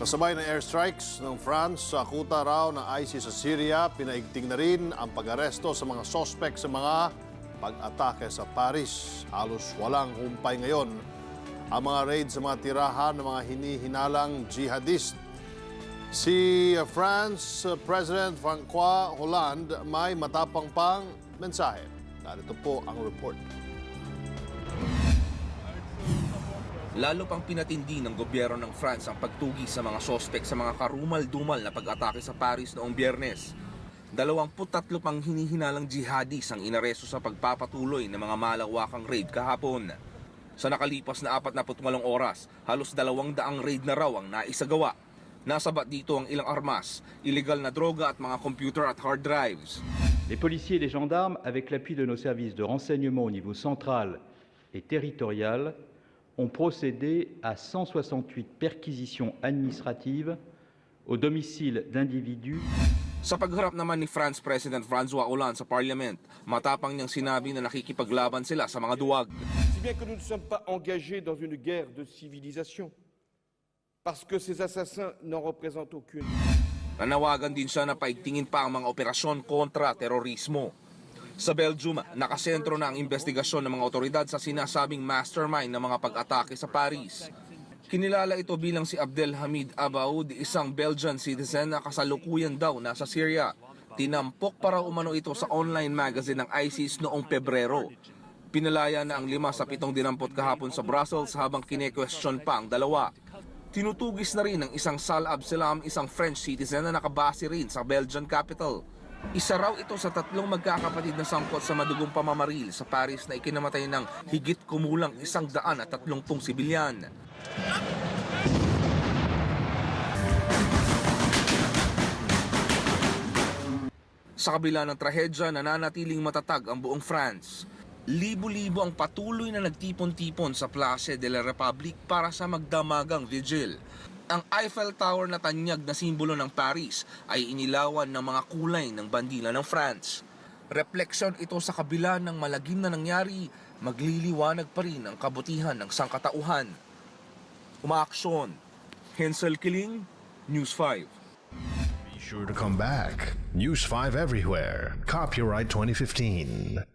Kasabay ng airstrikes ng France sa kuta raw ng ISIS sa Syria, pinaigting na rin ang pag-aresto sa mga sospek sa mga pag-atake sa Paris. Halos walang humpay ngayon ang mga raid sa mga tirahan ng mga hinihinalang jihadist. Si France President François Hollande may matapang pang mensahe. Narito po ang report. Lalo pang pinatindi ng gobyerno ng France ang pagtugi sa mga sospek sa mga karumal-dumal na pag-atake sa Paris noong Biyernes. 23 pang hinihinalang jihadis ang inaresto sa pagpapatuloy ng mga malawakang raid kahapon. Sa nakalipas na 48 oras, halos 200 raid na raw ang naisagawa. Nasabat dito ang ilang armas, illegal na droga at mga computer at hard drives. Les policiers et les gendarmes, avec l'appui de nos services de renseignement au niveau central et territorial, ont procédé à 168 perquisitions administratives au domicile d'individus. Sa pagharap naman ni France President François Hollande sa Parliament, matapang niyang sinabi na nakikipaglaban sila sa mga duwag. Si bien que nous ne sommes pas engagés dans une guerre de civilisation, parce que ces assassins n'en représentent aucune. Nanawagan din siya na paigtingin pa ang mga operasyon kontra terorismo. Sa Belgium, nakasentro na ang investigasyon ng mga otoridad sa sinasabing mastermind ng mga pag-atake sa Paris. Kinilala ito bilang si Abdelhamid Abaoud, isang Belgian citizen na kasalukuyan daw nasa Syria. Tinampok para umano ito sa online magazine ng ISIS noong Pebrero. Pinalaya na ang 5 sa 7 dinampot kahapon sa Brussels habang kine-question pa ang 2. Tinutugis na rin ng isang Salah Abdeslam, isang French citizen na nakabase rin sa Belgian capital. Isa raw ito sa 3 magkakapatid na sangkot sa madugong pamamaril sa Paris na ikinamatay ng higit kumulang 130 sibilyan. Sa kabila ng trahedya, nananatiling matatag ang buong France. Libo-libo ang patuloy na nagtipon-tipon sa Place de la République para sa magdamagang vigil. Ang Eiffel Tower na tanyag na simbolo ng Paris ay inilawan ng mga kulay ng bandila ng France. Refleksyon ito sa kabila ng malagim na nangyari, magliliwanag pa rin ang kabutihan ng sangkatauhan. Umaaksyon. Hensel Kiling, News 5. Be sure to come back. News 5 everywhere. Copyright 2015.